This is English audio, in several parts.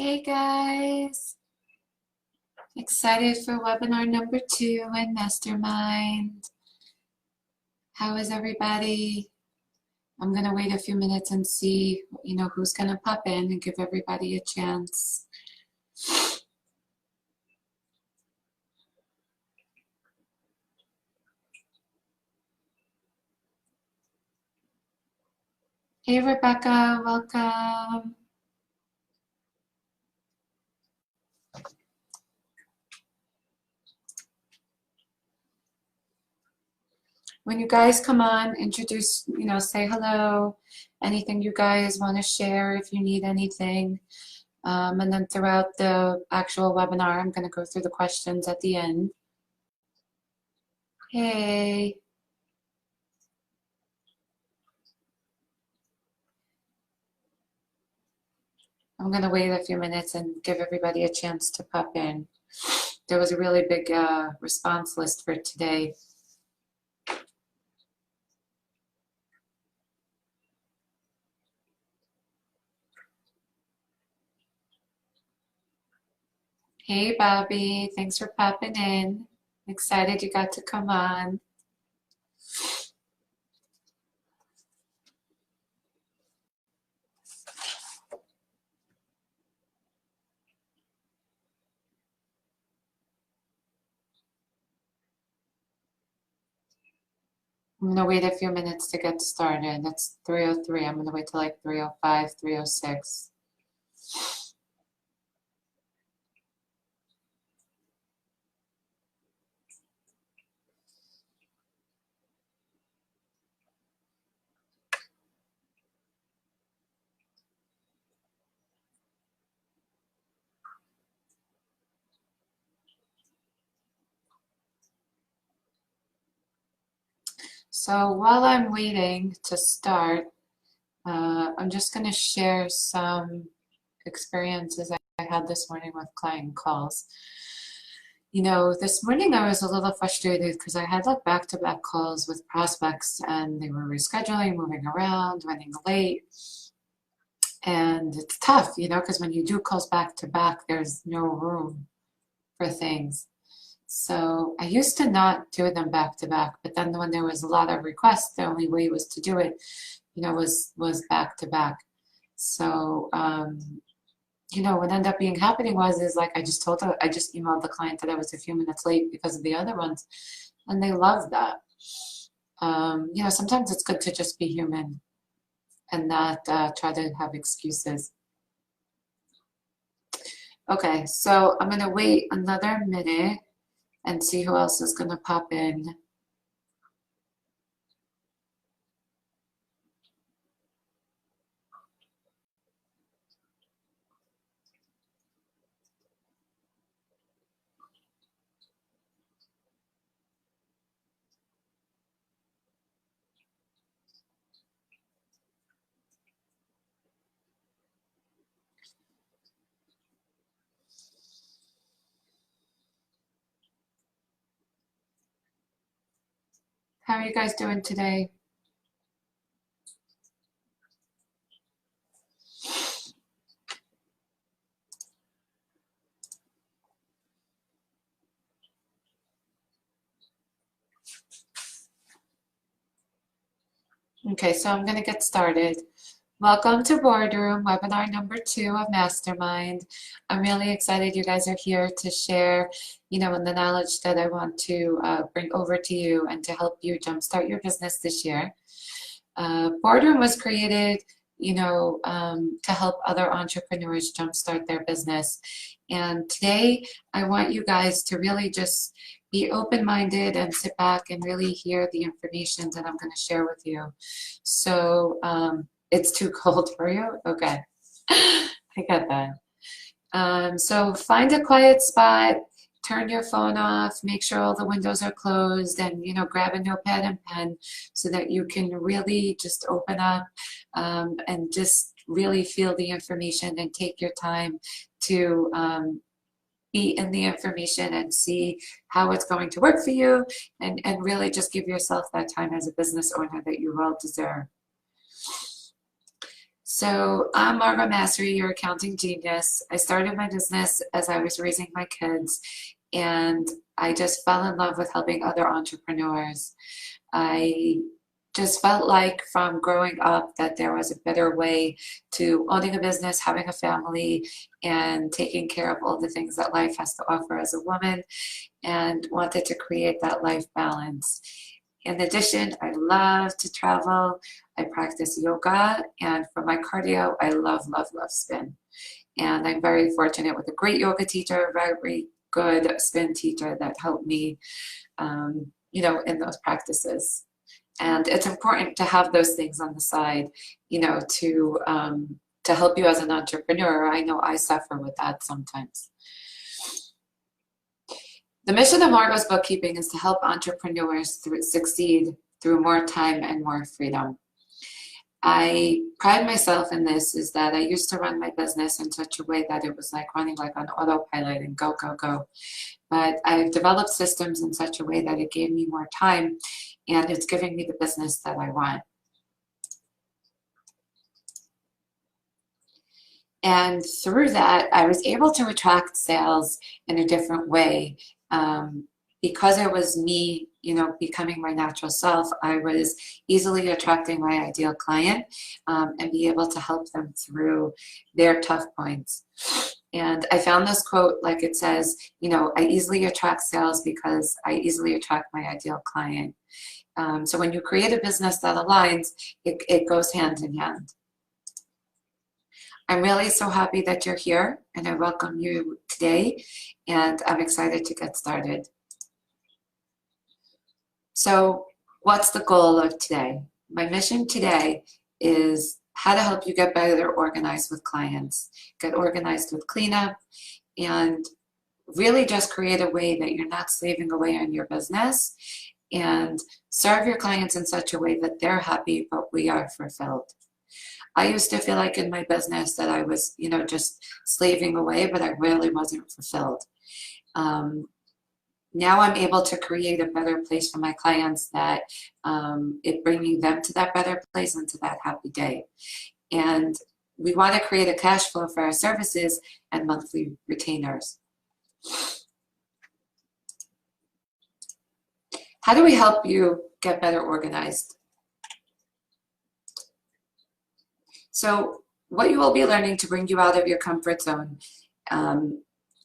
Hey guys, excited for webinar number 2 in Mastermind. How is everybody? I'm gonna wait a few minutes and see, who's gonna pop in and give everybody a chance. Hey Rebecca, welcome. When you guys come on, introduce, say hello, anything you guys want to share if you need anything. And then throughout the actual webinar, I'm going to go through the questions at the end. Hey. I'm going to wait a few minutes and give everybody a chance to pop in. There was a really big response list for today. Hey, Bobby. Thanks for popping in. Excited you got to come on. I'm going to wait a few minutes to get started. That's 3:03. I'm going to wait till like 3:05, 3:06. So while I'm waiting to start, I'm just going to share some experiences I had this morning with client calls. This morning I was a little frustrated because I had like back-to-back calls with prospects and they were rescheduling, moving around, running late. And it's tough, because when you do calls back-to-back, there's no room for things. So I used to not do them back-to-back, but then when there was a lot of requests, the only way was to do it, was back-to-back. So, what ended up being happening is like I just emailed the client that I was a few minutes late because of the other ones, and they loved that. Sometimes it's good to just be human and not try to have excuses. Okay, so I'm gonna wait another minute and see who else is gonna pop in. How are you guys doing today? Okay, so I'm going to get started. Welcome to BoardRoom, webinar number 2 of Mastermind. I'm really excited you guys are here to share, and the knowledge that I want to bring over to you and to help you jumpstart your business this year. BoardRoom was created, to help other entrepreneurs jumpstart their business. And today, I want you guys to really just be open-minded and sit back and really hear the information that I'm going to share with you. So it's too cold for you? Okay, I got that. So find a quiet spot, turn your phone off, make sure all the windows are closed, and grab a notepad and pen so that you can really just open up and just really feel the information and take your time to be in the information and see how it's going to work for you, and really just give yourself that time as a business owner that you well deserve. So I'm Margot Mastery, your accounting genius. I started my business as I was raising my kids, and I just fell in love with helping other entrepreneurs. I just felt like from growing up that there was a better way to owning a business, having a family, and taking care of all the things that life has to offer as a woman, and wanted to create that life balance. In addition, I love to travel. I practice yoga, and for my cardio, I love, love, love spin. And I'm very fortunate with a great yoga teacher, a very good spin teacher that helped me, in those practices. And it's important to have those things on the side, to help you as an entrepreneur. I know I suffer with that sometimes. The mission of Margot's Bookkeeping is to help entrepreneurs succeed through more time and more freedom. I pride myself in this, is that I used to run my business in such a way that it was like running like on autopilot and go, go, go. But I've developed systems in such a way that it gave me more time, and it's giving me the business that I want. And through that, I was able to attract sales in a different way. Because it was me, becoming my natural self, I was easily attracting my ideal client, and be able to help them through their tough points. And I found this quote, like it says, I easily attract sales because I easily attract my ideal client. So when you create a business that aligns, it goes hand in hand. I'm really so happy that you're here, and I welcome you today, and I'm excited to get started. So what's the goal of today? My mission today is how to help you get better organized with clients, get organized with cleanup, and really just create a way that you're not slaving away on your business, and serve your clients in such a way that they're happy, but we are fulfilled. I used to feel like in my business that I was, just slaving away, but I really wasn't fulfilled. Now I'm able to create a better place for my clients, that it bringing them to that better place and to that happy day. And we want to create a cash flow for our services and monthly retainers. How do we help you get better organized? So what you will be learning to bring you out of your comfort zone, I'm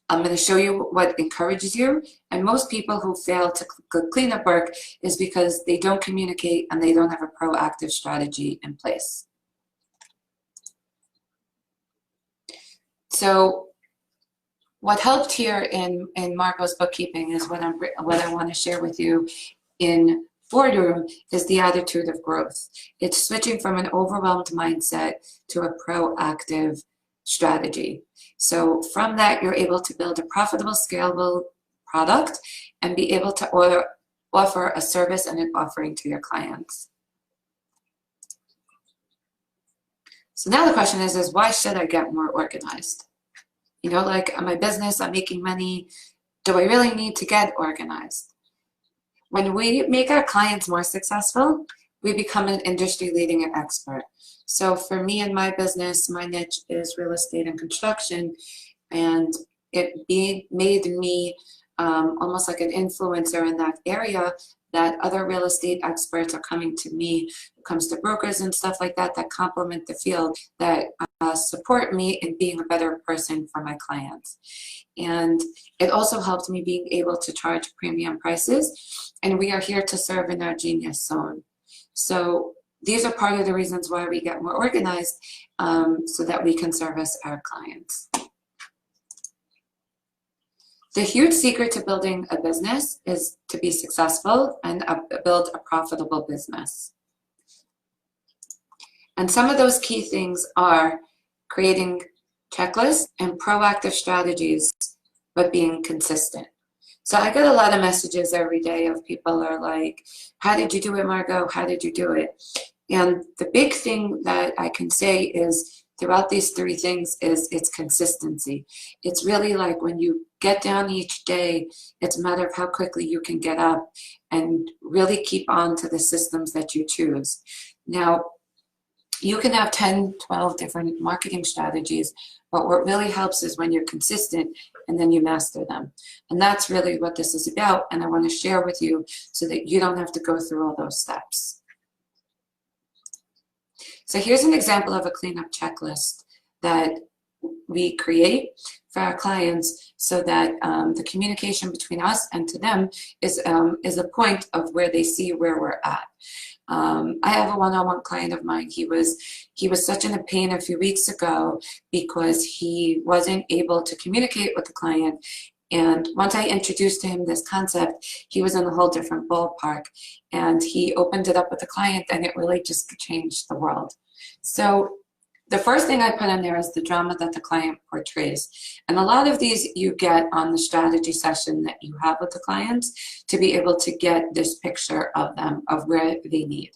going to show you what encourages you. And most people who fail to clean up work is because they don't communicate and they don't have a proactive strategy in place. So what helped here in Margot's Bookkeeping is what I want to share with you in BoardRoom is the attitude of growth. It's switching from an overwhelmed mindset to a proactive strategy. So from that, you're able to build a profitable, scalable product and be able to offer a service and an offering to your clients. So now the question is why should I get more organized? Like my business, I'm making money. Do I really need to get organized? When we make our clients more successful, we become an industry leading expert. So for me and my business, my niche is real estate and construction, and it made me almost like an influencer in that area, that other real estate experts are coming to me. It comes to brokers and stuff like that that complement the field, that support me in being a better person for my clients. And it also helped me being able to charge premium prices, and we are here to serve in our genius zone. So these are part of the reasons why we get more organized, so that we can service our clients. The huge secret to building a business is to be successful and build a profitable business. And some of those key things are creating checklists and proactive strategies, but being consistent. So I get a lot of messages every day of people are like, how did you do it, Margot? How did you do it? And the big thing that I can say is throughout these three things is it's consistency. It's really like when you get down each day, it's a matter of how quickly you can get up and really keep on to the systems that you choose. Now, You can have 10, 12 different marketing strategies, but what really helps is when you're consistent and then you master them. And that's really what this is about, and I want to share with you so that you don't have to go through all those steps. So here's an example of a cleanup checklist that we create for our clients so that the communication between us and to them is a point of where they see where we're at. I have a one-on-one client of mine. He was such in a pain a few weeks ago because he wasn't able to communicate with the client. And once I introduced to him this concept, he was in a whole different ballpark. And he opened it up with the client, and it really just changed the world. So the first thing I put in there is the drama that the client portrays. And a lot of these you get on the strategy session that you have with the clients to be able to get this picture of them, of where they need.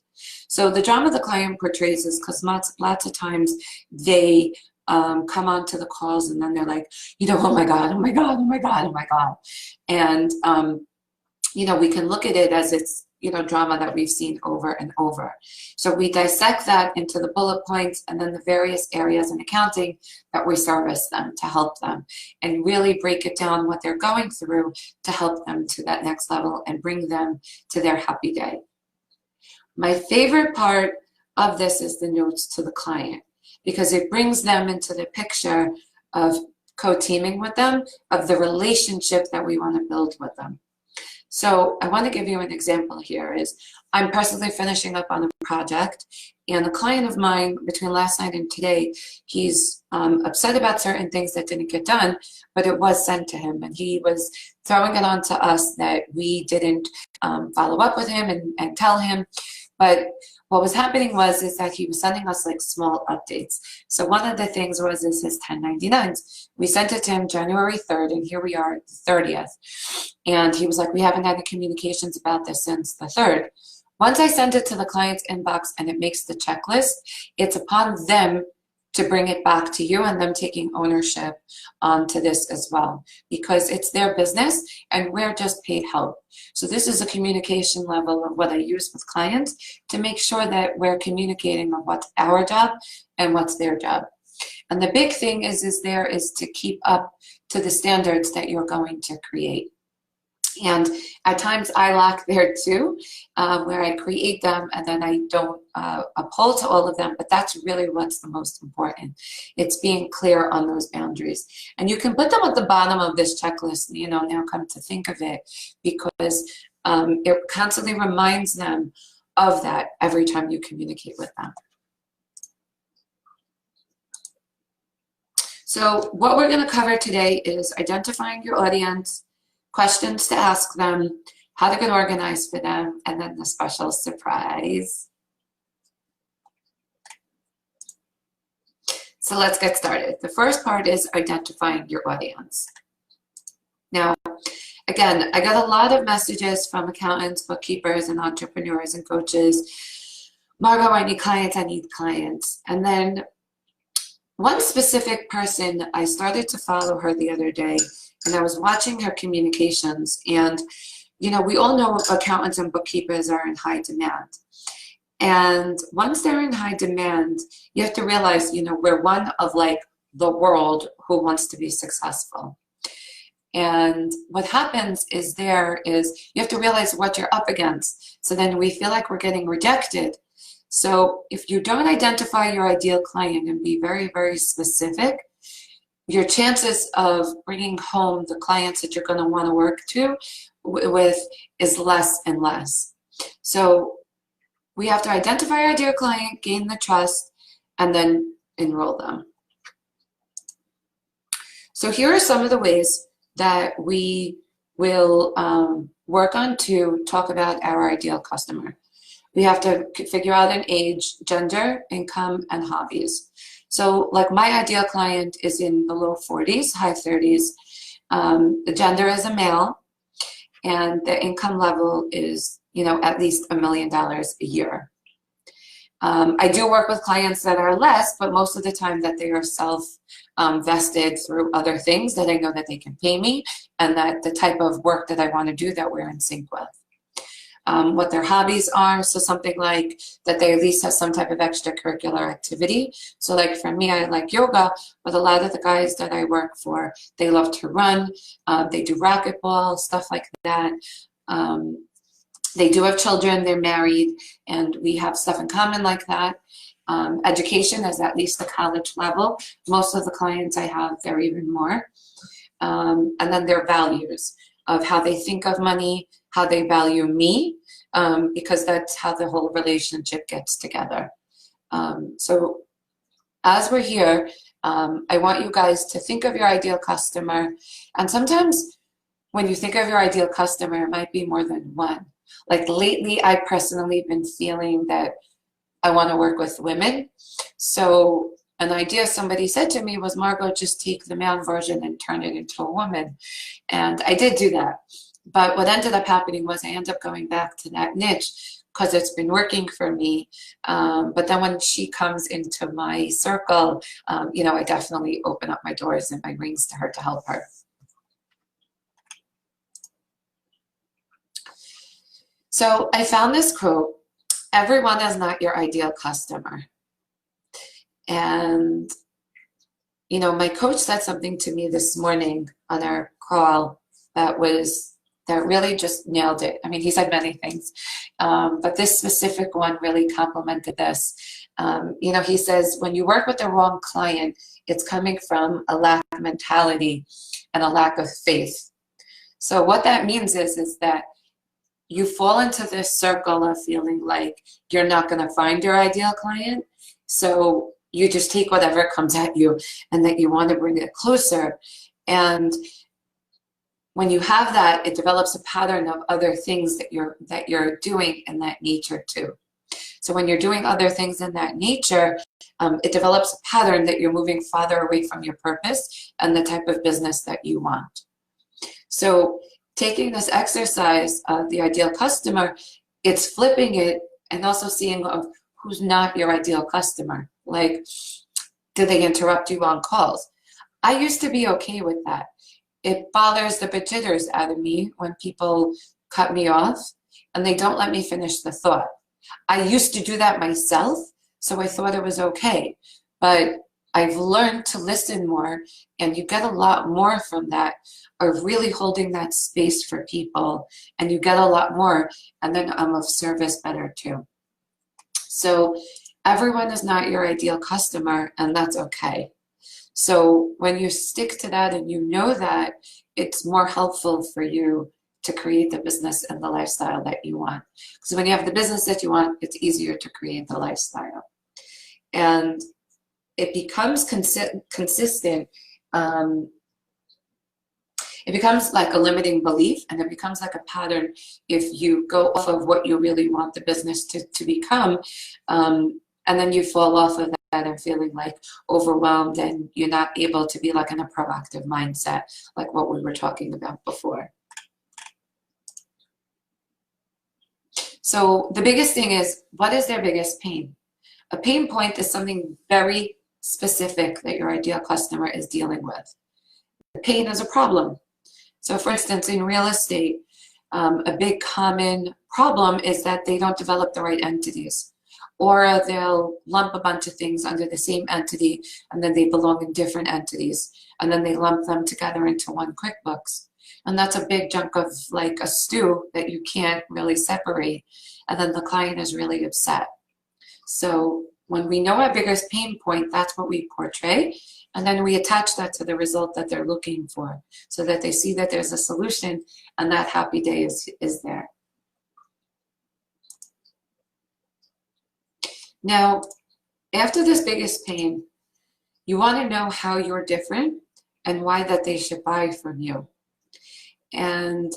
So the drama the client portrays is because lots of times they come onto the calls and then they're like, oh my God, oh my God, oh my God, oh my God. And, we can look at it as it's, drama that we've seen over and over. So we dissect that into the bullet points and then the various areas in accounting that we service them to help them and really break it down what they're going through to help them to that next level and bring them to their happy day. My favorite part of this is the notes to the client, because it brings them into the picture of co-teaming with them, of the relationship that we want to build with them. So I want to give you an example here. I'm personally finishing up on a project, and a client of mine between last night and today, he's upset about certain things that didn't get done, but it was sent to him, and he was throwing it on to us that we didn't follow up with him and tell him. But what was happening is that he was sending us like small updates. So one of the things is his 1099s. We sent it to him January 3rd, and here we are the 30th. And he was like, we haven't had any communications about this since the 3rd. Once I send it to the client's inbox and it makes the checklist, it's upon them to bring it back to you and them taking ownership to this as well, because it's their business and we're just paid help. So this is a communication level of what I use with clients to make sure that we're communicating on what's our job and what's their job. And the big thing is to keep up to the standards that you're going to create. And at times I lack there too, where I create them and then I don't uphold to all of them, but that's really what's the most important. It's being clear on those boundaries. And you can put them at the bottom of this checklist, now come to think of it, because it constantly reminds them of that every time you communicate with them. So what we're going to cover today is identifying your audience, questions to ask them, how to get organized for them, and then the special surprise. So let's get started. The first part is identifying your audience. Now, again, I got a lot of messages from accountants, bookkeepers, and entrepreneurs and coaches. Margot, I need clients. And then one specific person, I started to follow her the other day, and I was watching her communications, and we all know accountants and bookkeepers are in high demand. And once they're in high demand, you have to realize, we're one of like the world who wants to be successful. And what happens is you have to realize what you're up against. So then we feel like we're getting rejected. So if you don't identify your ideal client and be very, very specific, your chances of bringing home the clients that you're going to want to work with is less and less. So we have to identify our ideal client, gain the trust, and then enroll them. So here are some of the ways that we will work on to talk about our ideal customer. We have to figure out an age, gender, income, and hobbies. So like my ideal client is in the low 40s, high 30s. The gender is a male, and the income level is, at least $1 million a year. I do work with clients that are less, but most of the time that they are self-vested through other things that I know that they can pay me, and that the type of work that I want to do that we're in sync with. what their hobbies are. So something like that they at least have some type of extracurricular activity. So like for me, I like yoga, but a lot of the guys that I work for, they love to run. They do racquetball, stuff like that. They do have children, they're married, and we have stuff in common like that. Education is at least the college level. Most of the clients I have, they're even more. And then their values of how they think of money, how they value me, because that's how the whole relationship gets together. So as we're here, I want you guys to think of your ideal customer. And sometimes when you think of your ideal customer, it might be more than one. Like lately, I've personally been feeling that I want to work with women. So an idea somebody said to me was, Margot, just take the man version and turn it into a woman. And I did do that. But what ended up happening was I ended up going back to that niche because it's been working for me. But then when she comes into my circle, you know, I definitely open up my doors and my wings to her to help her. So I found this quote: everyone is not your ideal customer. And, you know, my coach said something to me this morning on our call that really just nailed it. I mean, he said many things, but this specific one really complimented this. You know, he says, when you work with the wrong client, it's coming from a lack of mentality and a lack of faith. So what that means is that you fall into this circle of feeling like you're not going to find your ideal client. So you just take whatever comes at you and that you want to bring it closer. And when you have that, it develops a pattern of other things that you're doing in that nature too. So when you're doing other things in that nature, it develops a pattern that you're moving farther away from your purpose and the type of business that you want. So taking this exercise of the ideal customer, it's flipping it and also seeing of who's not your ideal customer. Like, do they interrupt you on calls? I used to be okay with that. It bothers the jitters out of me when people cut me off and they don't let me finish the thought. I used to do that myself, so I thought it was okay. But I've learned to listen more, and you get a lot more from that, of really holding that space for people, and you get a lot more, and then I'm of service better too. So everyone is not your ideal customer, and that's okay. So when you stick to that and you know that, it's more helpful for you to create the business and the lifestyle that you want. Because when you have the business that you want, it's easier to create the lifestyle. And it becomes consistent. It becomes like a limiting belief, and it becomes like a pattern if you go off of what you really want the business to become. And then you fall off of that and feeling like overwhelmed, and you're not able to be like in a proactive mindset, like what we were talking about before. So the biggest thing is, what is their biggest pain? A pain point is something very specific that your ideal customer is dealing with. The pain is a problem. So for instance, in real estate, a big common problem is that they don't develop the right entities, or they'll lump a bunch of things under the same entity, and then they belong in different entities, and then they lump them together into one QuickBooks. And that's a big chunk of like a stew that you can't really separate, and then the client is really upset. So when we know our biggest pain point, that's what we portray, and then we attach that to the result that they're looking for, so that they see that there's a solution, and that happy day is there. Now, after this biggest pain, you want to know how you're different and why that they should buy from you. And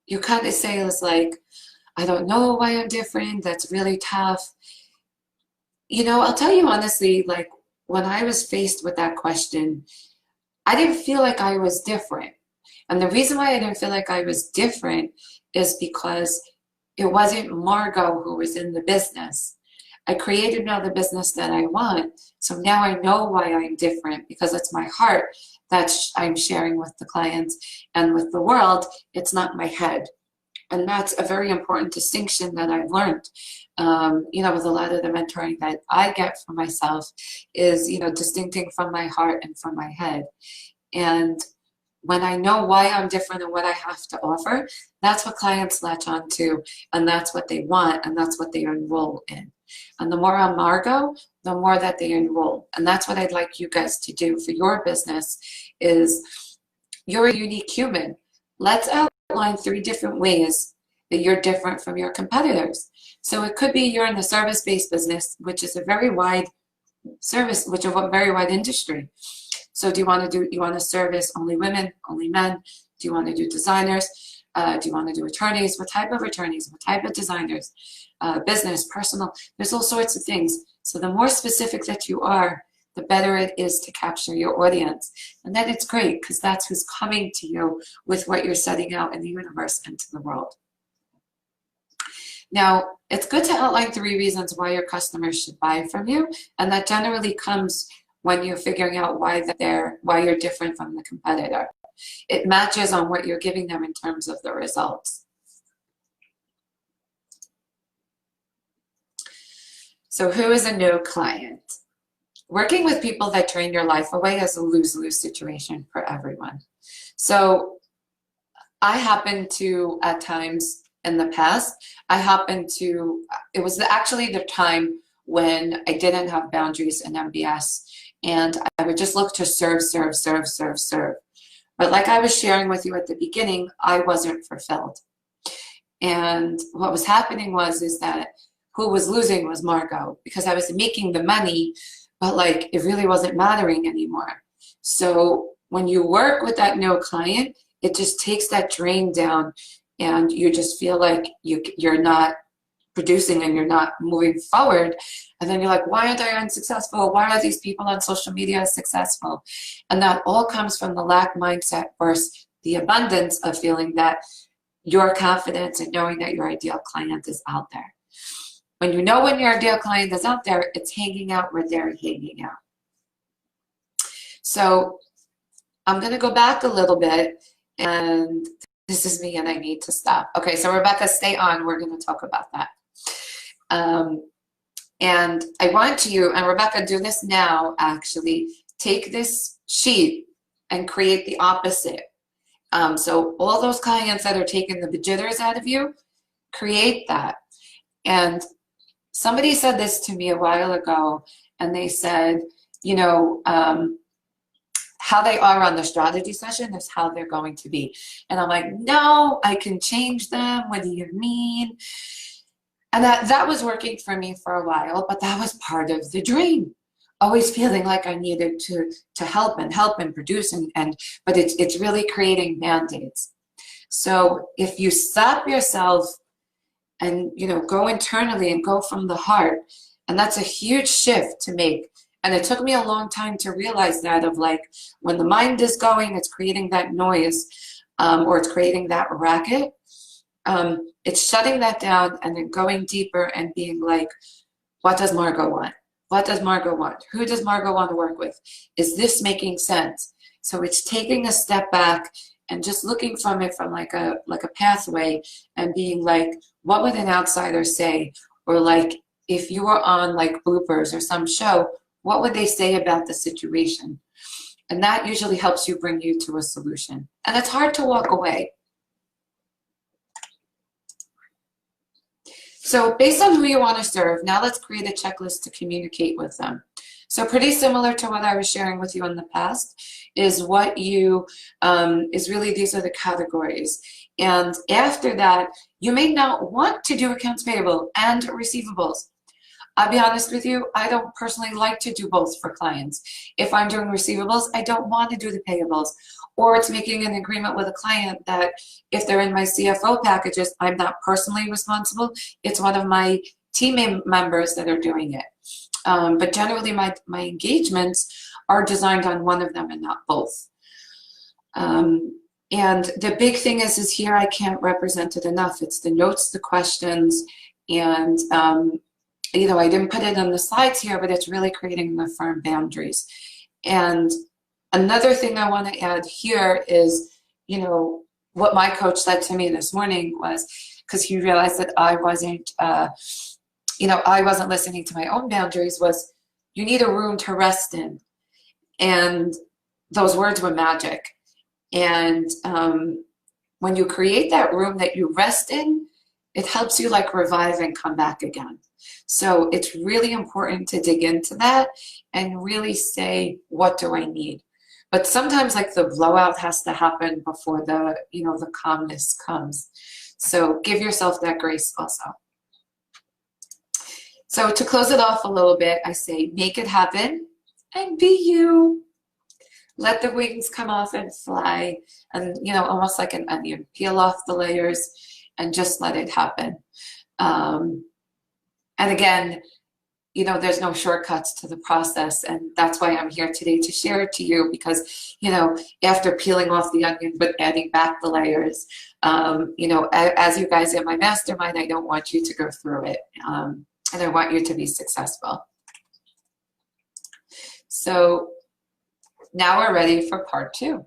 you kind of say, it's like, I don't know why I'm different. That's really tough. You know, I'll tell you honestly, like when I was faced with that question, I didn't feel like I was different. And the reason why I didn't feel like I was different is because it wasn't Margot who was in the business. I created now the business that I want. So now I know why I'm different, because it's my heart that I'm sharing with the clients and with the world. It's not my head. And that's a very important distinction that I've learned, with a lot of the mentoring that I get for myself is, distincting from my heart and from my head. And when I know why I'm different and what I have to offer, that's what clients latch on to, and that's what they want, and that's what they enroll in. And the more I'm Margot, the more that they enroll. And that's what I'd like you guys to do for your business is you're a unique human. Let's outline 3 different ways that you're different from your competitors. So it could be you're in the service-based business, which is a very wide very wide industry. So do you want to service only women, only men? Do you want to do designers? Do you want to do attorneys? What type of attorneys? What type of designers? Business, personal, there's all sorts of things. So the more specific that you are, the better it is to capture your audience. And then it's great because that's who's coming to you with what you're setting out in the universe and to the world. Now, it's good to outline 3 reasons why your customers should buy from you. And that generally comes when you're figuring out why you're different from the competitor. It matches on what you're giving them in terms of the results. So who is a no client? Working with people that drain your life away is a lose-lose situation for everyone. So I happen to, at times in the past, it was actually the time when I didn't have boundaries in MBS, and I would just look to serve. But like I was sharing with you at the beginning, I wasn't fulfilled. And what was happening is that who was losing was Margot, because I was making the money, but like it really wasn't mattering anymore. So when you work with that no client, it just takes that drain down, and you just feel like you're not producing and you're not moving forward. And then you're like, why aren't I unsuccessful? Why are these people on social media successful? And that all comes from the lack mindset versus the abundance of feeling that your confidence and knowing that your ideal client is out there. When you know when your ideal client is out there, it's hanging out where they're hanging out. So I'm going to go back a little bit, and this is me and I need to stop. Okay, so Rebecca, stay on. We're going to talk about that. And I want you, and Rebecca, do this now, actually. Take this sheet and create the opposite. So all those clients that are taking the jitters out of you, create that. And somebody said this to me a while ago, and they said, how they are on the strategy session is how they're going to be. And I'm like, no, I can change them. What do you mean? And that was working for me for a while, but that was part of the dream. Always feeling like I needed to help and produce, but it's really creating band-aids. So if you stop yourself and go internally and go from the heart, and that's a huge shift to make. And it took me a long time to realize that, of like, when the mind is going, it's creating that noise, or it's creating that racket. It's shutting that down and then going deeper and being like, what does Margot want? What does Margot want? Who does Margot want to work with? Is this making sense? So it's taking a step back and just looking from it from like a pathway, and being like, what would an outsider say? Or like, if you were on like Bloopers or some show, what would they say about the situation? And that usually helps you bring you to a solution. And it's hard to walk away. So based on who you want to serve, now let's create a checklist to communicate with them. So pretty similar to what I was sharing with you in the past is what you, is really, these are the categories. And after that, you may not want to do accounts payable and receivables. I'll be honest with you, I don't personally like to do both for clients. If I'm doing receivables, I don't want to do the payables. Or it's making an agreement with a client that if they're in my CFO packages, I'm not personally responsible. It's one of my team members that are doing it. But generally, my engagements are designed on one of them and not both. And the big thing is here I can't represent it enough. It's the notes, the questions, and I didn't put it on the slides here, but it's really creating the firm boundaries. And another thing I want to add here is, what my coach said to me this morning was, because he realized that I wasn't, I wasn't listening to my own boundaries, was you need a room to rest in. And those words were magic. And when you create that room that you rest in, it helps you like revive and come back again. So it's really important to dig into that and really say, what do I need? But sometimes like the blowout has to happen before the, the calmness comes. So give yourself that grace also. So to close it off a little bit, I say, make it happen and be you. Let the wings come off and fly, and, almost like an onion, peel off the layers and just let it happen. And again, there's no shortcuts to the process, and that's why I'm here today to share it to you, because, after peeling off the onion but adding back the layers, as you guys in my mastermind, I don't want you to go through it, and I want you to be successful. So now we're ready for part 2,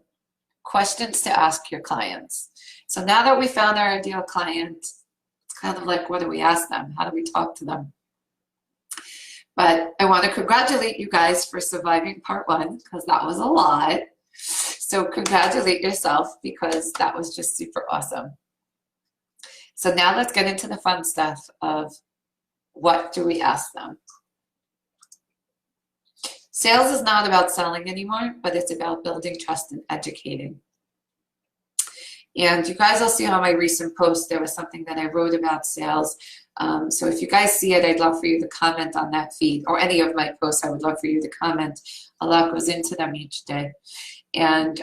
questions to ask your clients. So now that we found our ideal client, it's kind of like, what do we ask them? How do we talk to them? But I want to congratulate you guys for surviving part 1, because that was a lot. So congratulate yourself, because that was just super awesome. So now let's get into the fun stuff of what do we ask them. Sales is not about selling anymore, but it's about building trust and educating. And you guys will see on my recent post, there was something that I wrote about sales. So if you guys see it, I'd love for you to comment on that feed, or any of my posts, I would love for you to comment. A lot goes into them each day. And,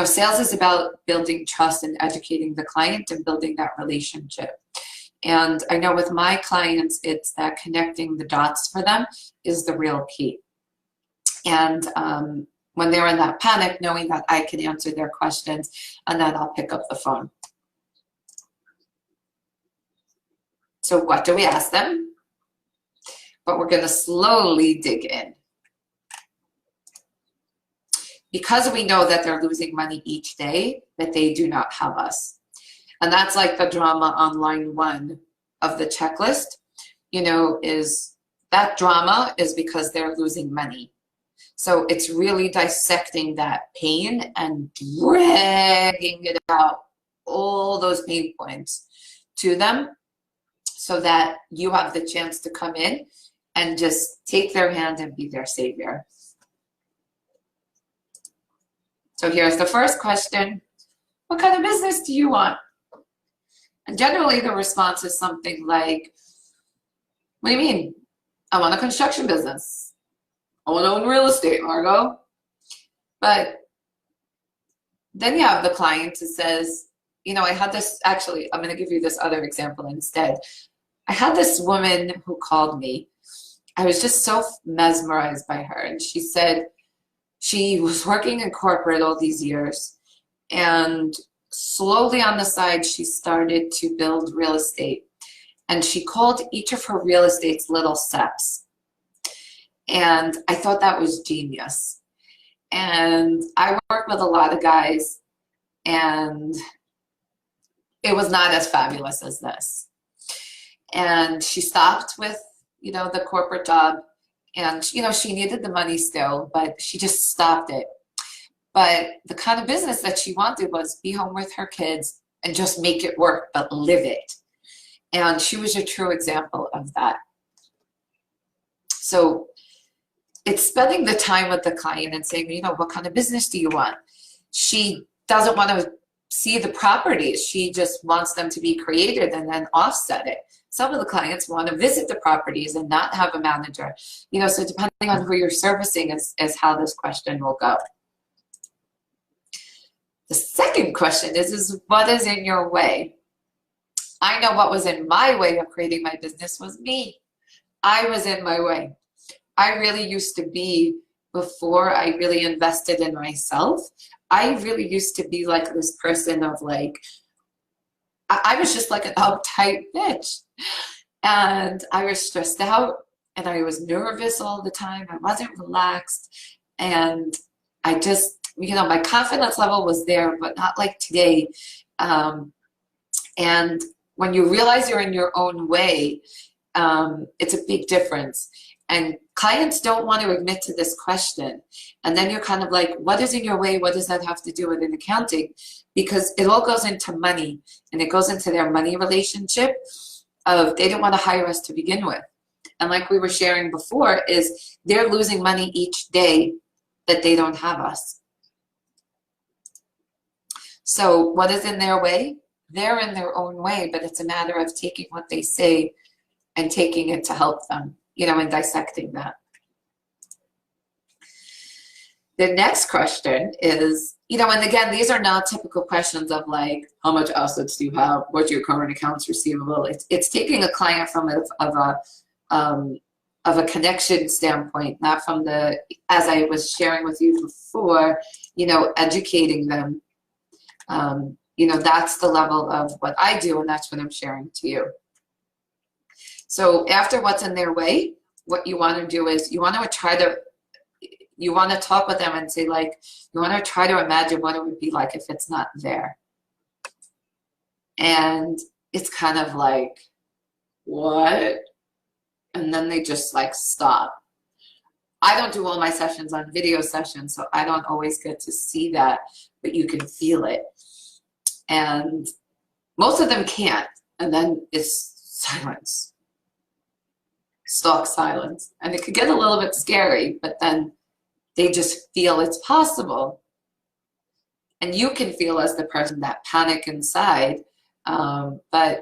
sales is about building trust and educating the client and building that relationship. And I know with my clients, it's that connecting the dots for them is the real key. And when they're in that panic, knowing that I can answer their questions, and then I'll pick up the phone. So what do we ask them? But we're going to slowly dig in. Because we know that they're losing money each day, that they do not have us. And that's like the drama on line 1 of the checklist, is that drama is because they're losing money. So it's really dissecting that pain and dragging it out, all those pain points to them, so that you have the chance to come in and just take their hand and be their savior. So here's the first question. What kind of business do you want? And generally the response is something like, what do you mean? I want a construction business. I want to own real estate, Margot. But then you have the client who says, I had this, actually, I'm going to give you this other example instead. I had this woman who called me. I was just so mesmerized by her. And she said she was working in corporate all these years. And slowly on the side, she started to build real estate. And she called each of her real estates little steps. And I thought that was genius. And I work with a lot of guys, and it was not as fabulous as this. And she stopped with, the corporate job, and, she needed the money still, but she just stopped it. But the kind of business that she wanted was be home with her kids and just make it work, but live it. And she was a true example of that. So it's spending the time with the client and saying, what kind of business do you want? She doesn't want to see the properties. She just wants them to be created and then offset it. Some of the clients want to visit the properties and not have a manager. So depending on who you're servicing is how this question will go. The second question is what is in your way? I know what was in my way of creating my business was me. I was in my way. I really used to be, before I really invested in myself, I really used to be like this person of like, I was just like an uptight bitch. And I was stressed out, and I was nervous all the time. I wasn't relaxed. And I just my confidence level was there, but not like today. And when you realize you're in your own way, it's a big difference. And clients don't want to admit to this question. And then you're kind of like, what is in your way? What does that have to do with an accounting? Because it all goes into money, and it goes into their money relationship of they didn't want to hire us to begin with. And like we were sharing before, is they're losing money each day that they don't have us. So what is in their way? They're in their own way, but it's a matter of taking what they say and taking it to help them, and dissecting that. The next question is, and again, these are not typical questions of like, how much assets do you have? What's your current accounts receivable? It's taking a client from a connection standpoint, not from the, as I was sharing with you before, educating them. That's the level of what I do, and that's what I'm sharing to you. So after what's in their way, what you want to do is you want to talk with them and say, like, you want to try to imagine what it would be like if it's not there. And it's kind of like, what? And then they just like stop. I don't do all my sessions on video sessions, so I don't always get to see that, but you can feel it. And most of them can't. And then it's silence. Stark silence. And it could get a little bit scary, but then they just feel it's possible. And you can feel as the person that panic inside, but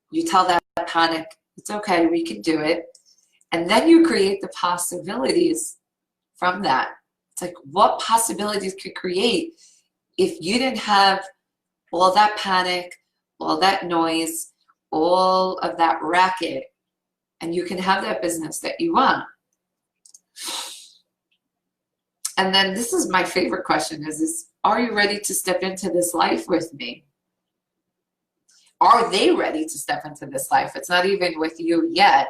you tell that panic, it's okay, we can do it. And then you create the possibilities from that. It's like, what possibilities could create if you didn't have all that panic, all that noise, all of that racket, and you can have that business that you want. And then this is my favorite question is are you ready to step into this life with me? Are they ready to step into this life? It's not even with you yet,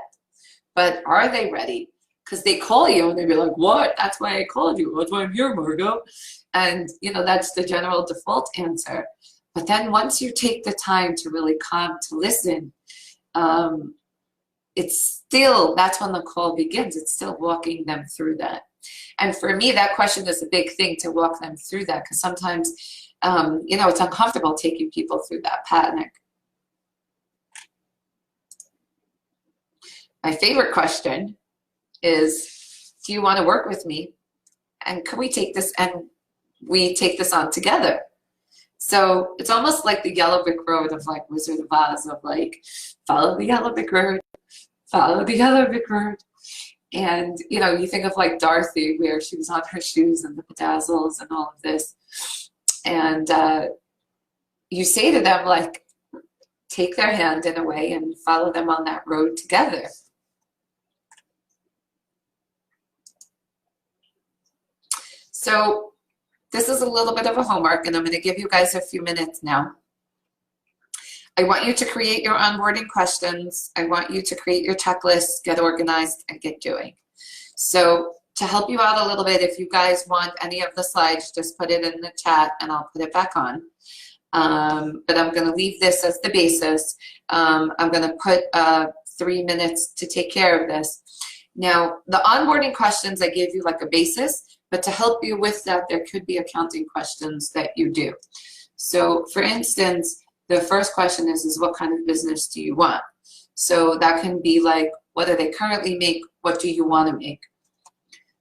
but are they ready? Because they call you and they be like, what? That's why I called you. That's why I'm here, Margot. And, that's the general default answer. But then once you take the time to really calm to listen, it's still, that's when the call begins. It's still walking them through that. And for me, that question is a big thing to walk them through that, because sometimes, it's uncomfortable taking people through that panic. My favorite question is, do you want to work with me? And can we take this and we take this on together? So it's almost like the yellow brick road of like Wizard of Oz, of like, follow the yellow brick road, follow the yellow brick road. And, you think of like Dorothy, where she was on her shoes and the bedazzles and all of this. And you say to them, like, take their hand in a way and follow them on that road together. So this is a little bit of a homework, and I'm going to give you guys a few minutes now. I want you to create your onboarding questions. I want you to create your checklist, get organized, and get doing. So to help you out a little bit, if you guys want any of the slides, just put it in the chat and I'll put it back on. But I'm going to leave this as the basis. I'm going to put 3 minutes to take care of this. Now, the onboarding questions, I gave you like a basis, but to help you with that, there could be accounting questions that you do. So for instance, the first question is what kind of business do you want? So that can be like, what do they currently make? What do you want to make?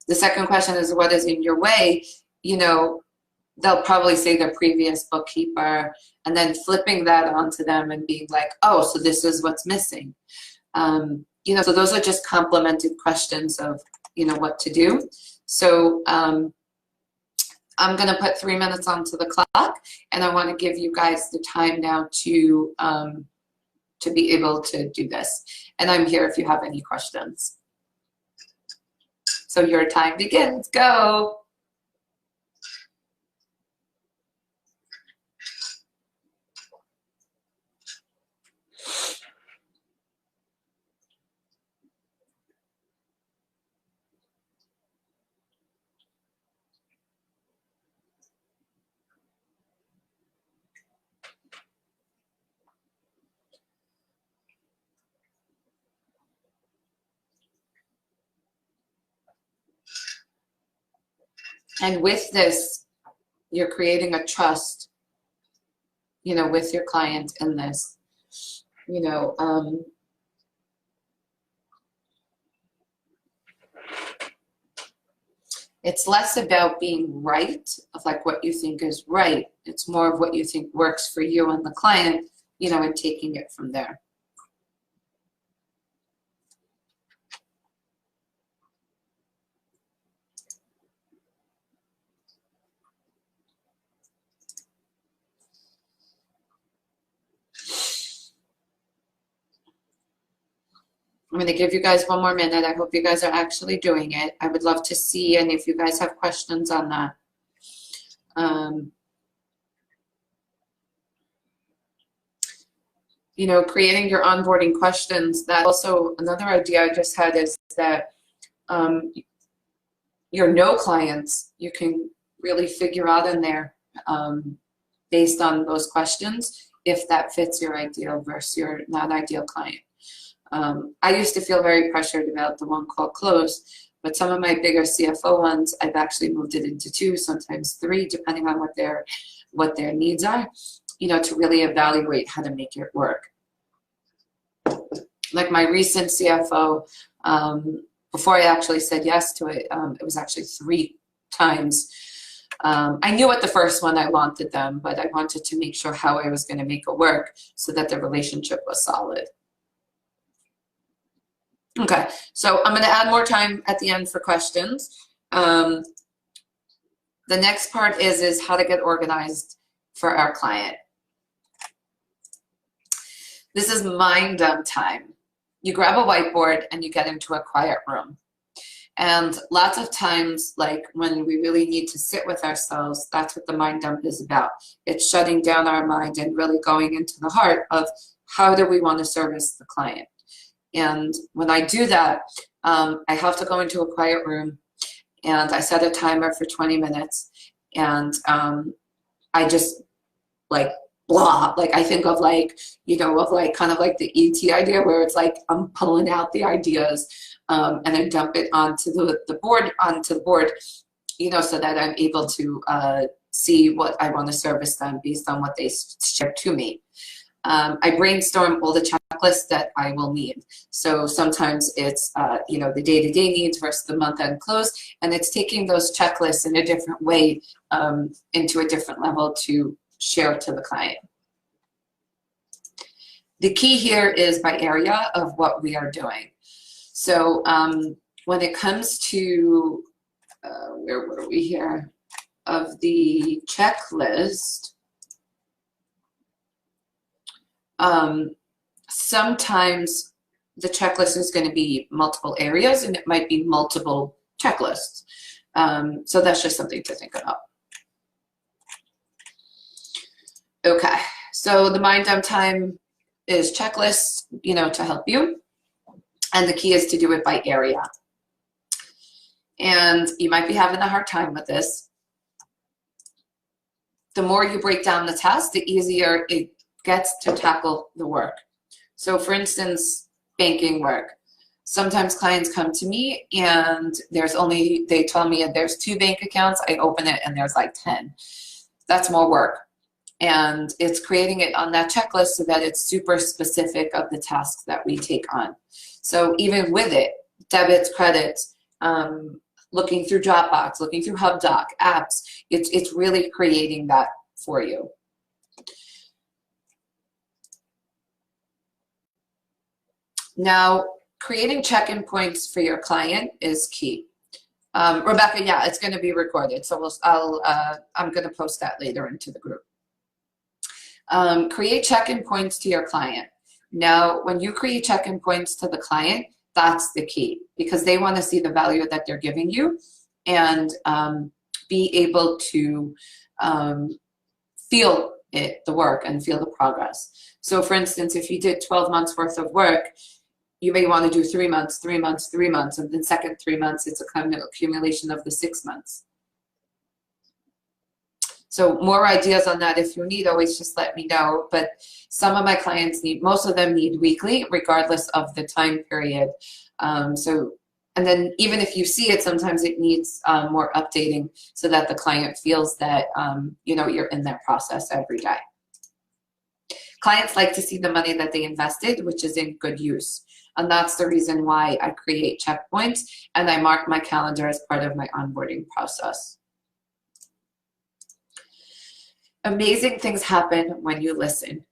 The second question is, what is in your way? They'll probably say their previous bookkeeper, and then flipping that onto them and being like, oh, so this is what's missing. So those are just complemented questions of, what to do. So I'm going to put 3 minutes onto the clock, and I want to give you guys the time now to be able to do this. And I'm here if you have any questions. So your time begins. Go. And with this, you're creating a trust, you know, with your client in this, you know, it's less about being right, of like what you think is right. It's more of what you think works for you and the client, you know, and taking it from there. I'm going to give you guys one more minute. I hope you guys are actually doing it. I would love to see, and if you guys have questions on that. You know, creating your onboarding questions. That also, another idea I just had is that your no clients, you can really figure out in there based on those questions if that fits your ideal versus your not ideal client. I used to feel very pressured about the one call close, but some of my bigger CFO ones, I've actually moved it into 2, sometimes 3, depending on what their needs are, you know, to really evaluate how to make it work. Like my recent CFO, before I actually said yes to it, it was actually 3 times. I knew at the first one I wanted them, but I wanted to make sure how I was going to make it work so that the relationship was solid. Okay, so I'm going to add more time at the end for questions. The next part is how to get organized for our client. This is mind dump time. You grab a whiteboard and you get into a quiet room. And lots of times, like when we really need to sit with ourselves, that's what the mind dump is about. It's shutting down our mind and really going into the heart of how do we want to service the client. And when I do that, I have to go into a quiet room and I set a timer for 20 minutes and I just like blah, like I think of like, you know, of like kind of like the ET idea where it's like I'm pulling out the ideas and I dump it onto the board, you know, so that I'm able to see what I want to service them based on what they share to me. I brainstorm all the checklists that I will need. So sometimes it's, you know, the day-to-day needs versus the month-end close, and it's taking those checklists in a different way into a different level to share to the client. The key here is by area of what we are doing. So when it comes to, where were we here, of the checklist, sometimes the checklist is going to be multiple areas and it might be multiple checklists. So that's just something to think about. Okay, so the mind dump time is checklists, you know, to help you. And the key is to do it by area. And you might be having a hard time with this. The more you break down the task, the easier it gets to tackle the work. So for instance, banking work. Sometimes clients come to me and they tell me there's 2 bank accounts, I open it and there's like 10. That's more work. And it's creating it on that checklist so that it's super specific of the tasks that we take on. So even with it, debits, credits, looking through Dropbox, looking through HubDoc, apps, it's really creating that for you. Now, creating check-in points for your client is key. Rebecca, yeah, it's going to be recorded, so I'm going to post that later into the group. Create check-in points to your client. Now, when you create check-in points to the client, that's the key because they want to see the value that they're giving you and be able to feel the work and feel the progress. So for instance, if you did 12 months worth of work, you may want to do 3 months, 3 months, 3 months, and then second 3 months, it's a accumulation of the 6 months. So more ideas on that if you need, always just let me know. But some of my clients most of them need weekly, regardless of the time period. So And then even if you see it, sometimes it needs more updating so that the client feels that you know, you're in that process every day. Clients like to see the money that they invested, which is in good use. And that's the reason why I create checkpoints and I mark my calendar as part of my onboarding process. Amazing things happen when you listen.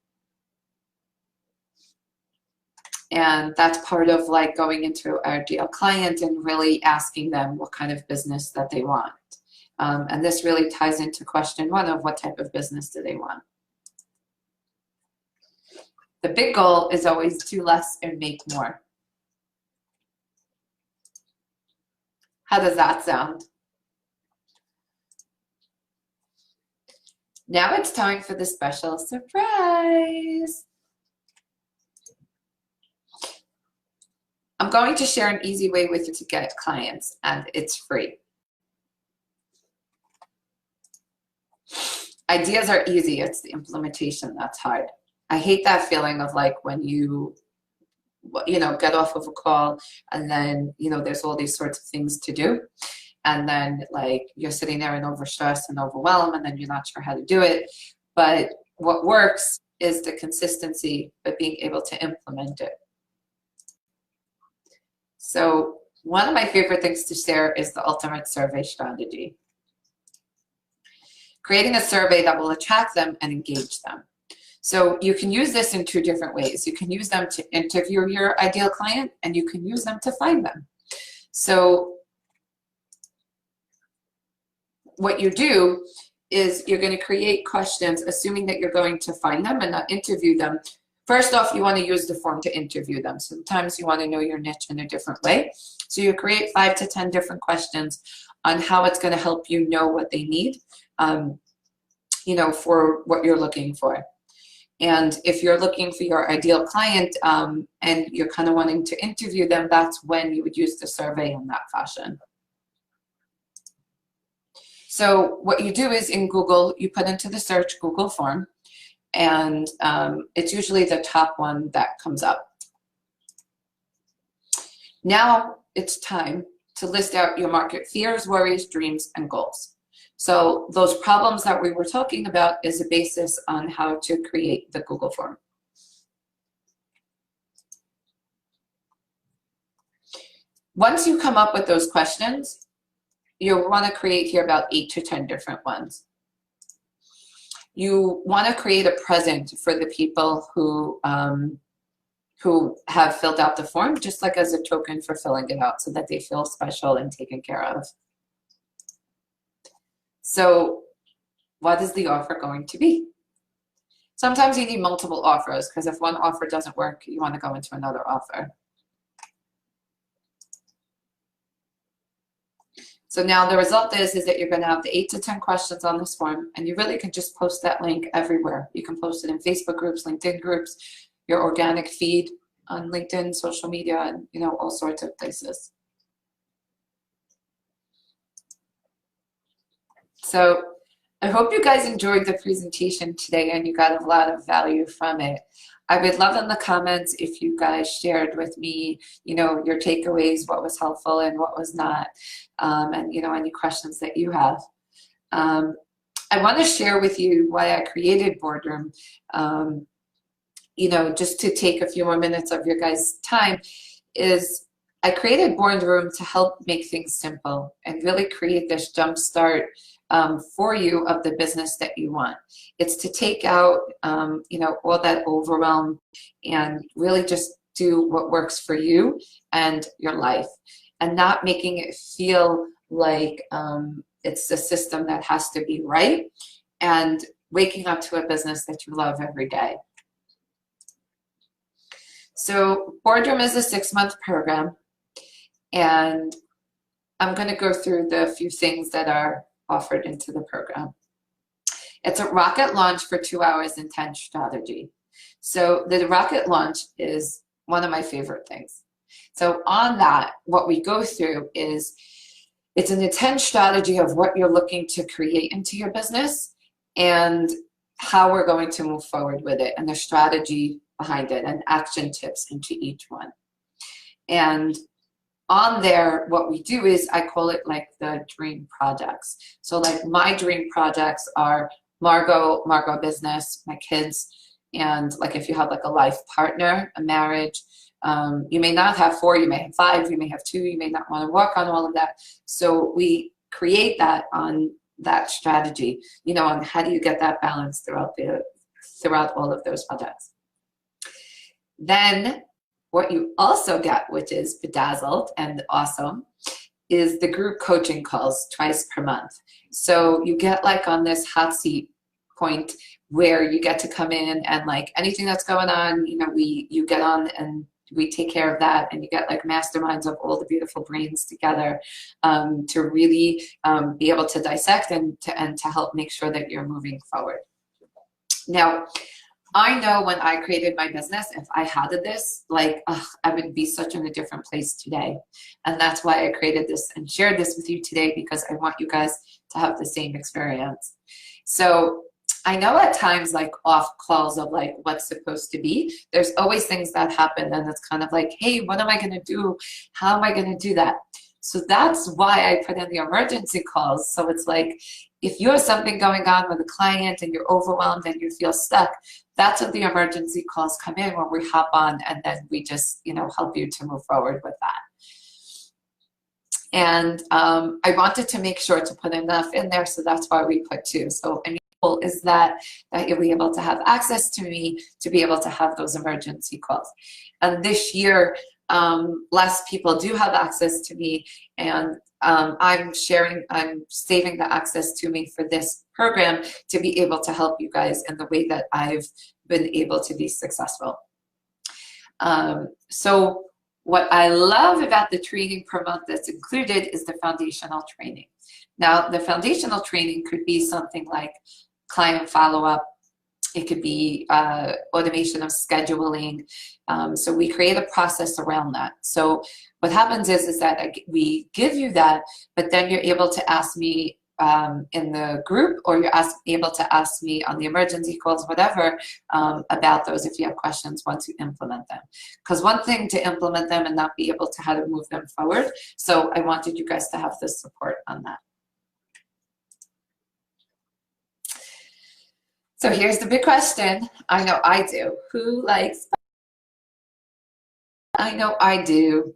And that's part of like going into our ideal client and really asking them what kind of business that they want. And this really ties into question one of what type of business do they want. The big goal is always do less and make more. How does that sound? Now it's time for the special surprise. I'm going to share an easy way with you to get clients, and it's free. Ideas are easy, it's the implementation that's hard. I hate that feeling of like when you know, get off of a call and then, you know, there's all these sorts of things to do. And then like you're sitting there in overstress and overwhelm and then you're not sure how to do it. But what works is the consistency, but being able to implement it. So one of my favorite things to share is the ultimate survey strategy. Creating a survey that will attract them and engage them. So you can use this in two different ways. You can use them to interview your ideal client and you can use them to find them. So what you do is you're going to create questions assuming that you're going to find them and not interview them. First off, you want to use the form to interview them. Sometimes you want to know your niche in a different way. So you create 5 to 10 different questions on how it's going to help you know what they need, you know, for what you're looking for. And if you're looking for your ideal client and you're kind of wanting to interview them, that's when you would use the survey in that fashion. So what you do is in Google, you put into the search Google form, and it's usually the top one that comes up. Now it's time to list out your market fears, worries, dreams, and goals. So those problems that we were talking about is a basis on how to create the Google form. Once you come up with those questions, you'll want to create here about 8 to 10 different ones. You want to create a present for the people who have filled out the form, just like as a token for filling it out so that they feel special and taken care of. So what is the offer going to be? Sometimes you need multiple offers because if one offer doesn't work, you want to go into another offer. So now the result is that you're going to have the 8 to 10 questions on this form, and you really can just post that link everywhere. You can post it in Facebook groups, LinkedIn groups, your organic feed on LinkedIn, social media, and you know, all sorts of places. So I hope you guys enjoyed the presentation today and you got a lot of value from it. I would love in the comments if you guys shared with me, you know, your takeaways, what was helpful and what was not, and, you know, any questions that you have. I want to share with you why I created BoardRoom, you know, just to take a few more minutes of your guys' time, is I created BoardRoom to help make things simple and really create this jump start for you of the business that you want. It's to take out, you know, all that overwhelm and really just do what works for you and your life, and not making it feel like it's a system that has to be right, and waking up to a business that you love every day. So BoardRoom is a 6-month program, and I'm going to go through the few things that are offered into the program. It's a rocket launch for 2 hours intense strategy. So the rocket launch is one of my favorite things. So on that, what we go through is it's an intense strategy of what you're looking to create into your business and how we're going to move forward with it and the strategy behind it and action tips into each one. And on there, what we do is I call it like the dream projects. So like my dream projects are Margot business, my kids, and like if you have like a life partner, a marriage, you may not have 4, you may have 5, you may have 2, you may not want to work on all of that. So we create that on that strategy, you know, on how do you get that balance throughout all of those projects. Then what you also get, which is bedazzled and awesome, is the group coaching calls twice per month. So you get like on this hot seat point where you get to come in and like anything that's going on, you know, you get on and we take care of that, and you get like masterminds of all the beautiful brains together to really be able to dissect and to help make sure that you're moving forward. Now, I know when I created my business, if I had this, like, I would be such in a different place today. And that's why I created this and shared this with you today, because I want you guys to have the same experience. So I know at times, like off calls of like what's supposed to be, there's always things that happen and it's kind of like, hey, what am I going to do? How am I going to do that? So that's why I put in the emergency calls. So it's like, if you have something going on with a client and you're overwhelmed and you feel stuck, that's when the emergency calls come in, where we hop on and then we just, you know, help you to move forward with that. And I wanted to make sure to put enough in there, so that's why we put 2. So I mean, goal is that you'll be able to have access to me to be able to have those emergency calls. And this year, less people do have access to me, and I'm saving the access to me for this program to be able to help you guys in the way that I've been able to be successful. So what I love about the training per month that's included is the foundational training. Now, the foundational training could be something like client follow-up. It could be automation of scheduling. So we create a process around that. So what happens is that we give you that, but then you're able to ask me in the group, or you're able to ask me on the emergency calls, whatever, about those if you have questions once you implement them. Because one thing to implement them and not be able to how to move them forward. So I wanted you guys to have the support on that. So here's the big question. I know I do. Who likes? I know I do.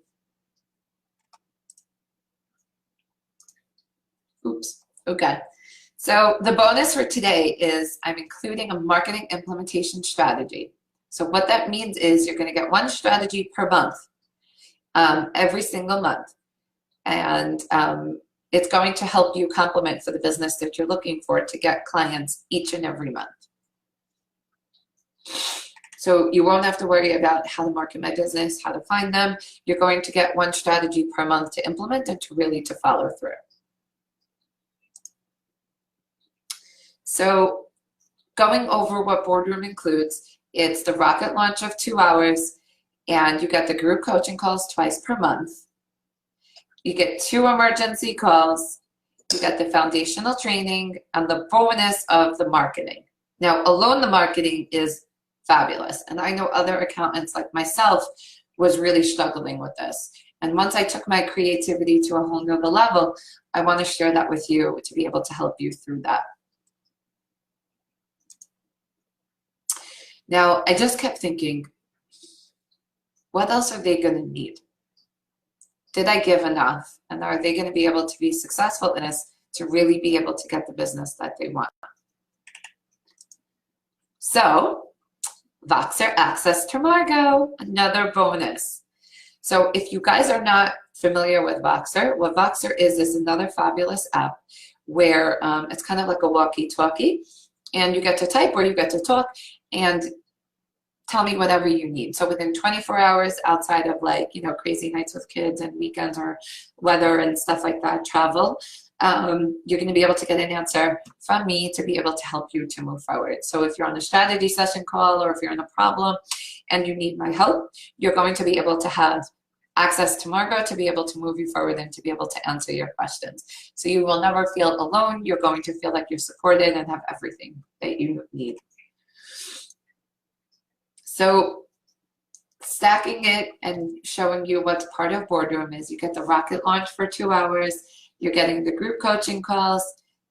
Oops. Okay. So the bonus for today is I'm including a marketing implementation strategy. So what that means is you're going to get 1 strategy per month, every single month. And it's going to help you complement for the business that you're looking for to get clients each and every month. So you won't have to worry about how to market my business, how to find them. You're going to get 1 strategy per month to implement and to really to follow through. So going over what BoardRoom includes, it's the rocket launch of 2 hours, and you get the group coaching calls twice per month. You get 2 emergency calls, you get the foundational training, and the bonus of the marketing. Now, alone the marketing is fabulous, and I know other accountants like myself was really struggling with this. And once I took my creativity to a whole nother level, I want to share that with you to be able to help you through that. Now, I just kept thinking, what else are they going to need? Did I give enough? And are they going to be able to be successful in this to really be able to get the business that they want? So, Voxer Access to Margot, another bonus. So if you guys are not familiar with Voxer, what Voxer is another fabulous app where it's kind of like a walkie-talkie, and you get to type or you get to talk and tell me whatever you need. So within 24 hours, outside of like, you know, crazy nights with kids and weekends or weather and stuff like that, travel, you're going to be able to get an answer from me to be able to help you to move forward. So if you're on a strategy session call, or if you're in a problem and you need my help, you're going to be able to have access to Margot to be able to move you forward and to be able to answer your questions. So you will never feel alone. You're going to feel like you're supported and have everything that you need. So stacking it and showing you what's part of BoardRoom is you get the rocket launch for 2 hours, you're getting the group coaching calls,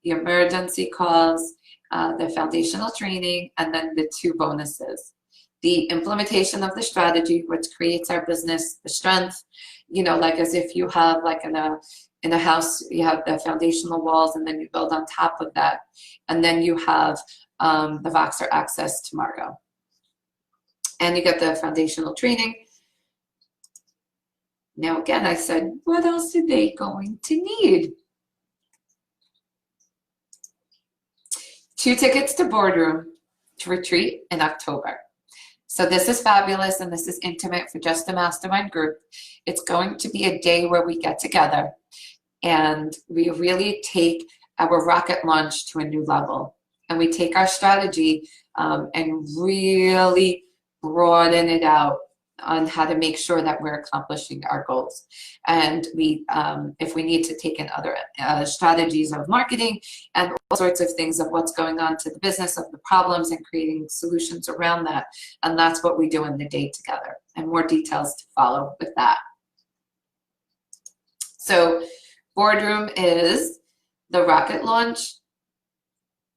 the emergency calls, the foundational training, and then the 2 bonuses. The implementation of the strategy, which creates our business, the strength, you know, like as if you have like in a house, you have the foundational walls and then you build on top of that. And then you have the Voxer access to Margo. And you get the foundational training. Now again, I said, what else are they going to need? 2 tickets to BoardRoom to retreat in October. So this is fabulous and this is intimate for just the mastermind group. It's going to be a day where we get together and we really take our rocket launch to a new level. And we take our strategy and really broaden it out on how to make sure that we're accomplishing our goals. And we, if we need to take in other strategies of marketing and all sorts of things of what's going on to the business, of the problems and creating solutions around that. And that's what we do in the day together, and more details to follow with that. So BoardRoom is the rocket launch,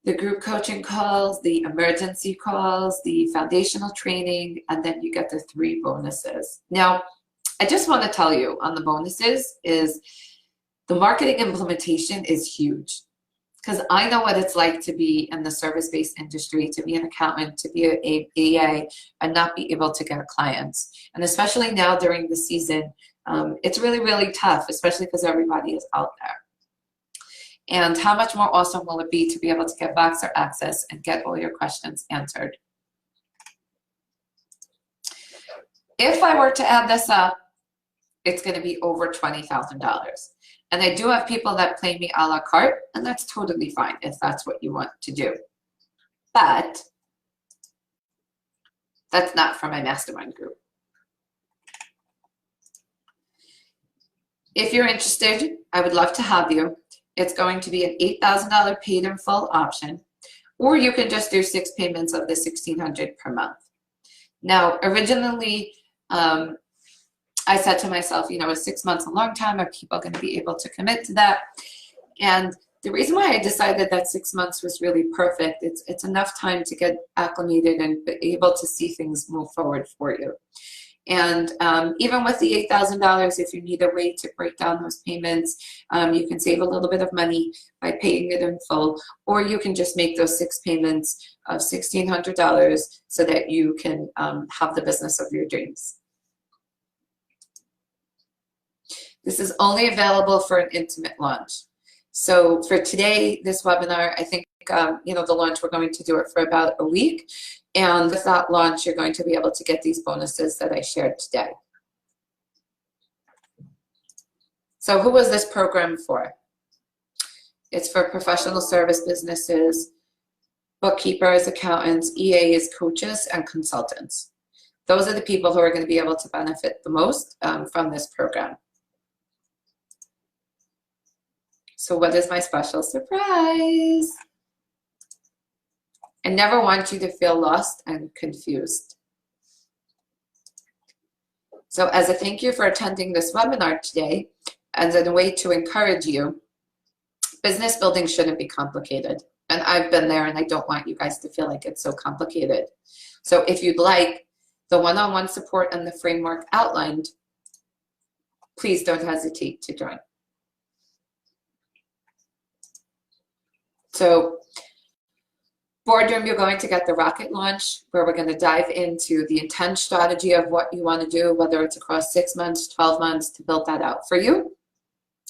the group coaching calls, the emergency calls, the foundational training, and then you get the 3 bonuses. Now, I just want to tell you on the bonuses is the marketing implementation is huge, because I know what it's like to be in the service-based industry, to be an accountant, to be a BA, and not be able to get clients. And especially now during the season, it's really, really tough, especially because everybody is out there. And how much more awesome will it be to be able to get Voxer access and get all your questions answered? If I were to add this up, it's going to be over $20,000. And I do have people that play me a la carte, and that's totally fine if that's what you want to do. But that's not for my mastermind group. If you're interested, I would love to have you. It's going to be an $8,000 paid in full option, or you can just do 6 payments of the $1,600 per month. Now, originally, I said to myself, you know, is 6 months a long time? Are people going to be able to commit to that? And the reason why I decided that 6 months was really perfect, it's enough time to get acclimated and be able to see things move forward for you. And even with the $8,000, if you need a way to break down those payments, you can save a little bit of money by paying it in full, or you can just make those 6 payments of $1,600 so that you can have the business of your dreams. This is only available for an intimate launch. So for today, this webinar, I think, you know, the launch, we're going to do it for about a week. And with that launch, you're going to be able to get these bonuses that I shared today. So who was this program for? It's for professional service businesses, bookkeepers, accountants, EAs, coaches, and consultants. Those are the people who are going to be able to benefit the most from this program. So what is my special surprise? I never want you to feel lost and confused. So as a thank you for attending this webinar today, and as a way to encourage you, business building shouldn't be complicated. And I've been there, and I don't want you guys to feel like it's so complicated. So if you'd like the one-on-one support and the framework outlined, please don't hesitate to join. So BoardRoom, you're going to get the rocket launch, where we're going to dive into the intent strategy of what you want to do, whether it's across 6 months, 12 months, to build that out for you.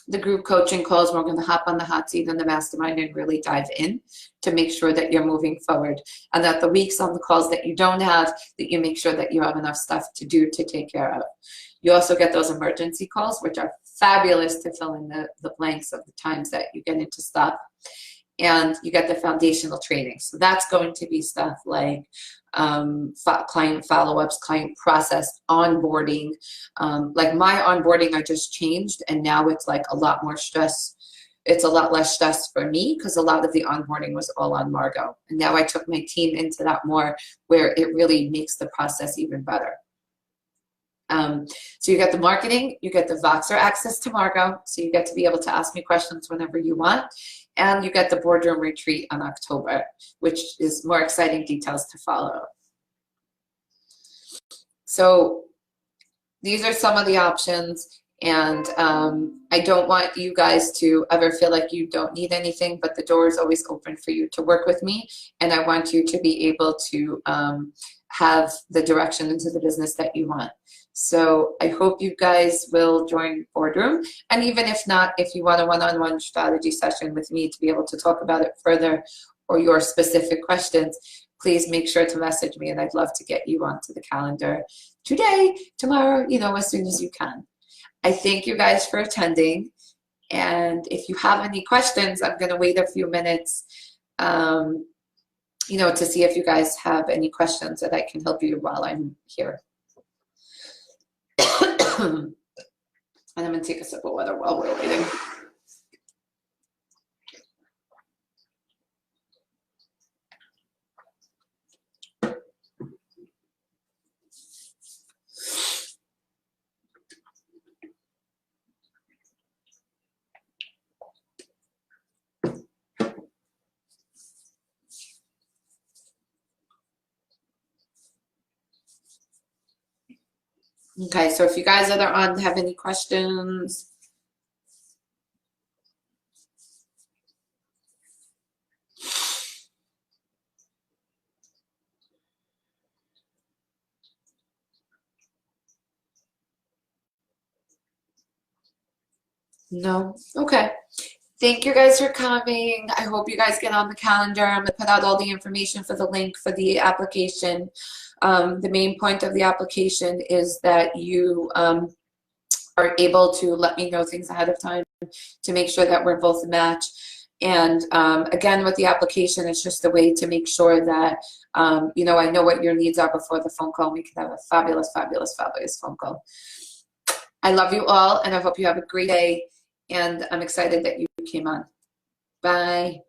The group coaching calls, we're going to hop on the hot seat in the mastermind and really dive in to make sure that you're moving forward. And that the weeks on the calls that you don't have, that you make sure that you have enough stuff to do to take care of. You also get those emergency calls, which are fabulous to fill in the blanks of the times that you get into stuff. And you get the foundational training. So that's going to be stuff like client follow-ups, client process, onboarding. Like my onboarding, I just changed, and now it's like a lot more stress. It's a lot less stress for me because a lot of the onboarding was all on Margo. And now I took my team into that more, where it really makes the process even better. So you get the marketing, you get the Voxer access to Margot, so you get to be able to ask me questions whenever you want, and you get the boardroom retreat on October, which is more exciting details to follow. So these are some of the options, and I don't want you guys to ever feel like you don't need anything, but the door is always open for you to work with me, and I want you to be able to have the direction into the business that you want. So I hope you guys will join BoardRoom, and even if not, if you want a one-on-one strategy session with me to be able to talk about it further or your specific questions, please make sure to message me, and I'd love to get you onto the calendar today, tomorrow, you know, as soon as you can. I thank you guys for attending, and if you have any questions, I'm going to wait a few minutes, you know, to see if you guys have any questions that I can help you while I'm here. And I'm going to take a sip of water while we're waiting. Okay, so if you guys that are on have any questions. No? Okay. Thank you guys for coming. I hope you guys get on the calendar. I'm going to put out all the information for the link for the application. The main point of the application is that you are able to let me know things ahead of time to make sure that we're both a match. And again, with the application, it's just a way to make sure that, you know, I know what your needs are before the phone call. We can have a fabulous, fabulous, fabulous phone call. I love you all, and I hope you have a great day. And I'm excited that you came on. Bye.